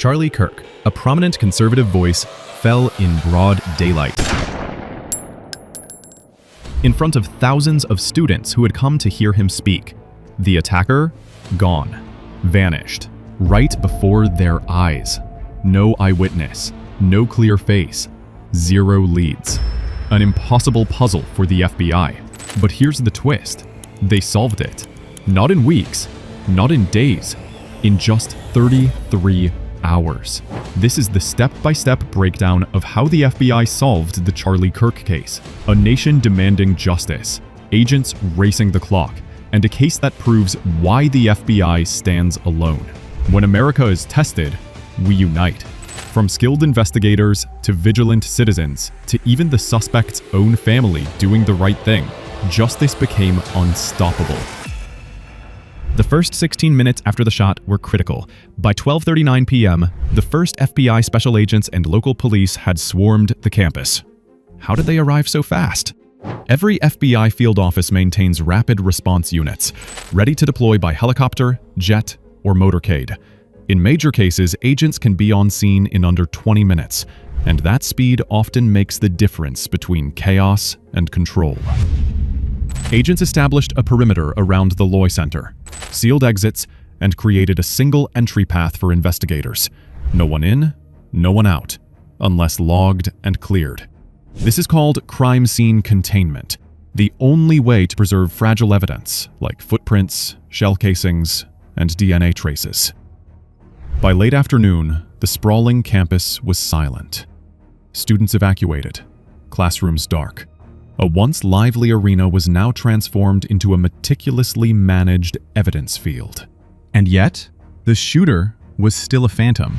Charlie Kirk, a prominent conservative voice, fell in broad daylight. In front of thousands of students who had come to hear him speak. The attacker, gone, vanished, right before their eyes. No eyewitness, no clear face, zero leads. An impossible puzzle for the FBI. But here's the twist. They solved it. Not in weeks, not in days, in just 33 hours. This is the step-by-step breakdown of how the FBI solved the Charlie Kirk case. A nation demanding justice, agents racing the clock, and a case that proves why the FBI stands alone. When America is tested, we unite. From skilled investigators to vigilant citizens to even the suspect's own family doing the right thing, justice became unstoppable. The first 16 minutes after the shot were critical. By 12:39 p.m., the first FBI special agents and local police had swarmed the campus. How did they arrive so fast? Every FBI field office maintains rapid response units, ready to deploy by helicopter, jet, or motorcade. In major cases, agents can be on scene in under 20 minutes, and that speed often makes the difference between chaos and control. Agents established a perimeter around the Loy Center, sealed exits, and created a single entry path for investigators. No one in, no one out, unless logged and cleared. This is called crime scene containment, the only way to preserve fragile evidence like footprints, shell casings, and DNA traces. By late afternoon, the sprawling campus was silent. Students evacuated, classrooms dark. A once lively arena was now transformed into a meticulously managed evidence field. And yet, the shooter was still a phantom.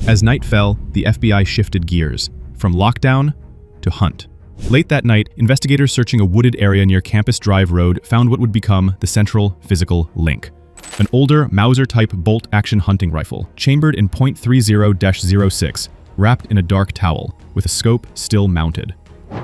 As night fell, the FBI shifted gears, from lockdown to hunt. Late that night, investigators searching a wooded area near Campus Drive Road found what would become the central physical link. An older Mauser-type bolt-action hunting rifle, chambered in .30-06, wrapped in a dark towel, with a scope still mounted.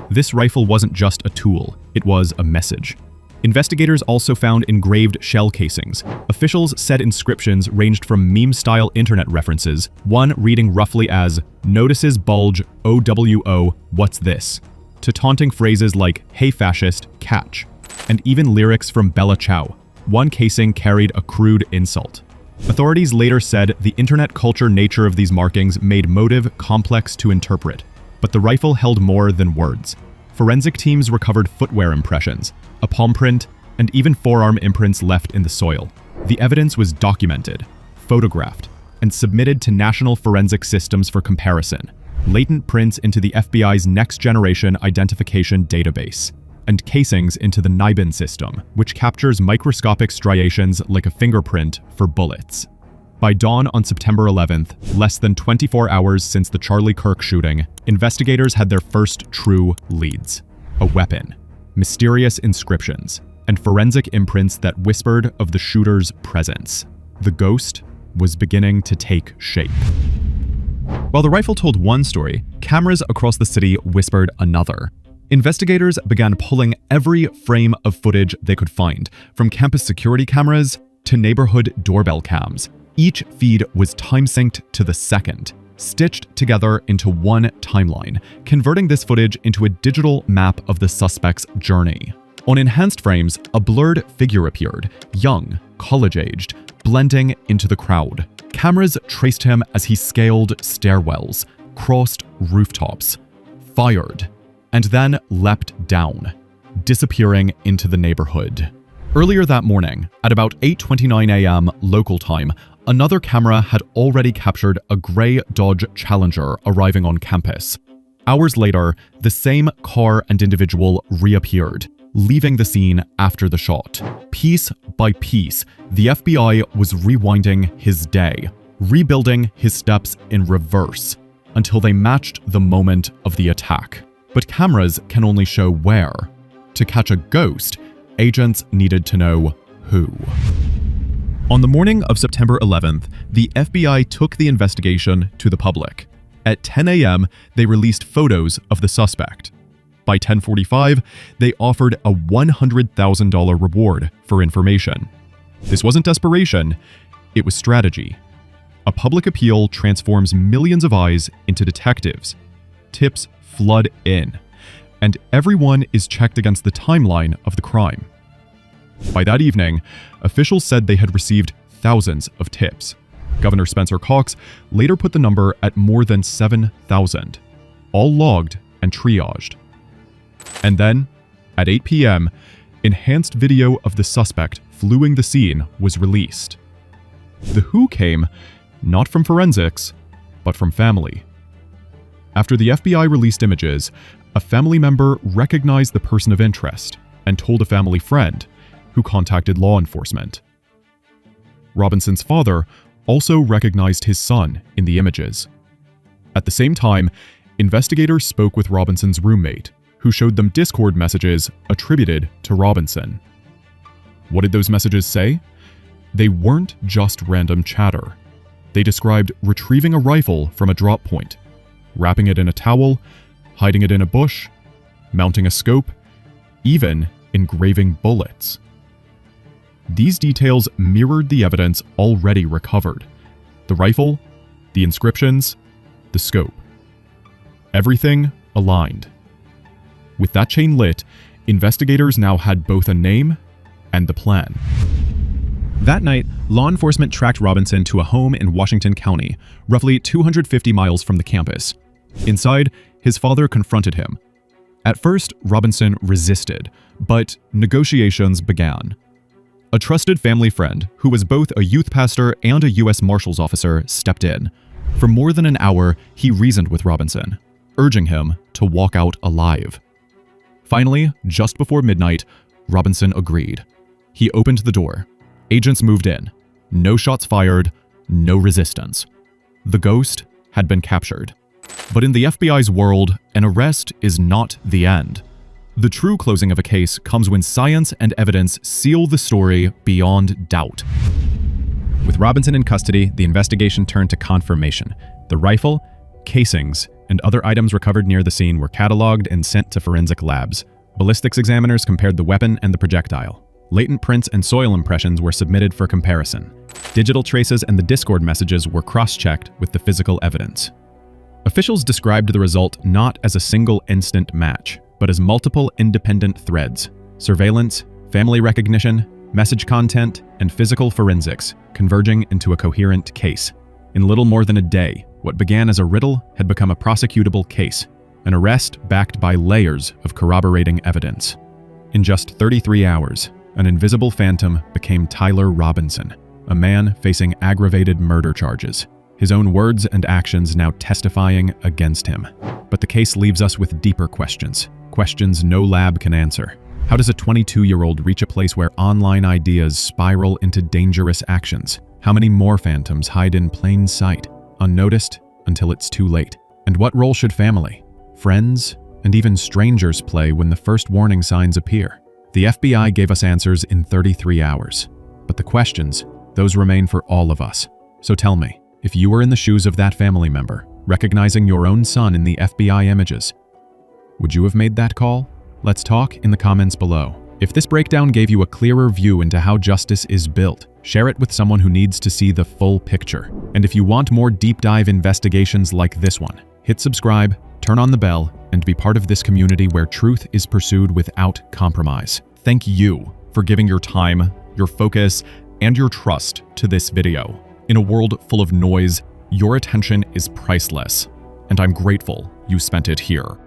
This rifle wasn't just a tool, it was a message. Investigators also found engraved shell casings. Officials said inscriptions ranged from meme-style internet references, one reading roughly as, "Notices bulge, OWO, what's this?" to taunting phrases like, "Hey fascist, catch," and even lyrics from Bella Ciao. One casing carried a crude insult. Authorities later said the internet culture nature of these markings made motive complex to interpret. But the rifle held more than words. Forensic teams recovered footwear impressions, a palm print, and even forearm imprints left in the soil. The evidence was documented, photographed, and submitted to national forensic systems for comparison. Latent prints into the FBI's next-generation identification database, and casings into the NIBIN system, which captures microscopic striations like a fingerprint for bullets. By dawn on September 11th, less than 24 hours since the Charlie Kirk shooting, investigators had their first true leads. A weapon, mysterious inscriptions, and forensic imprints that whispered of the shooter's presence. The ghost was beginning to take shape. While the rifle told one story, cameras across the city whispered another. Investigators began pulling every frame of footage they could find, from campus security cameras to neighborhood doorbell cams. Each feed was time-synced to the second, stitched together into one timeline, converting this footage into a digital map of the suspect's journey. On enhanced frames, a blurred figure appeared, young, college-aged, blending into the crowd. Cameras traced him as he scaled stairwells, crossed rooftops, fired, and then leapt down, disappearing into the neighborhood. Earlier that morning, at about 8:29 a.m. local time, another camera had already captured a gray Dodge Challenger arriving on campus. Hours later, the same car and individual reappeared, leaving the scene after the shot. Piece by piece, the FBI was rewinding his day, rebuilding his steps in reverse, until they matched the moment of the attack. But cameras can only show where. To catch a ghost, agents needed to know who. On the morning of September 11th, the FBI took the investigation to the public. At 10 a.m., they released photos of the suspect. By 10:45, they offered a $100,000 reward for information. This wasn't desperation, it was strategy. A public appeal transforms millions of eyes into detectives. Tips flood in, and everyone is checked against the timeline of the crime. By that evening, officials said they had received thousands of tips. Governor Spencer Cox later put the number at more than 7,000, all logged and triaged. And then, at 8 p.m., enhanced video of the suspect fleeing the scene was released. The who came not from forensics, but from family. After the FBI released images, a family member recognized the person of interest and told a family friend, who contacted law enforcement. Robinson's father also recognized his son in the images. At the same time, investigators spoke with Robinson's roommate, who showed them Discord messages attributed to Robinson. What did those messages say? They weren't just random chatter. They described retrieving a rifle from a drop point, wrapping it in a towel, hiding it in a bush, mounting a scope, even engraving bullets. These details mirrored the evidence already recovered: the rifle, the inscriptions, the scope. Everything aligned. With that chain lit, investigators now had both a name and the plan. That night, law enforcement tracked Robinson to a home in Washington County, roughly 250 miles from the campus. Inside, his father confronted him. At first, Robinson resisted, but negotiations began. A trusted family friend, who was both a youth pastor and a U.S. Marshals officer, stepped in. For more than an hour, he reasoned with Robinson, urging him to walk out alive. Finally, just before midnight, Robinson agreed. He opened the door. Agents moved in. No shots fired, no resistance. The ghost had been captured. But in the FBI's world, an arrest is not the end. The true closing of a case comes when science and evidence seal the story beyond doubt. With Robinson in custody, the investigation turned to confirmation. The rifle, casings, and other items recovered near the scene were cataloged and sent to forensic labs. Ballistics examiners compared the weapon and the projectile. Latent prints and soil impressions were submitted for comparison. Digital traces and the Discord messages were cross-checked with the physical evidence. Officials described the result not as a single instant match, but as multiple independent threads: surveillance, family recognition, message content, and physical forensics, converging into a coherent case. In little more than a day, what began as a riddle had become a prosecutable case, an arrest backed by layers of corroborating evidence. In just 33 hours, an invisible phantom became Tyler Robinson, a man facing aggravated murder charges, his own words and actions now testifying against him. But the case leaves us with deeper questions. Questions no lab can answer. How does a 22-year-old reach a place where online ideas spiral into dangerous actions? How many more phantoms hide in plain sight, unnoticed until it's too late? And what role should family, friends, and even strangers play when the first warning signs appear? The FBI gave us answers in 33 hours. But the questions, those remain for all of us. So tell me, if you were in the shoes of that family member, recognizing your own son in the FBI images, would you have made that call? Let's talk in the comments below. If this breakdown gave you a clearer view into how justice is built, share it with someone who needs to see the full picture. And if you want more deep dive investigations like this one, hit subscribe, turn on the bell, and be part of this community where truth is pursued without compromise. Thank you for giving your time, your focus, and your trust to this video. In a world full of noise, your attention is priceless, and I'm grateful you spent it here.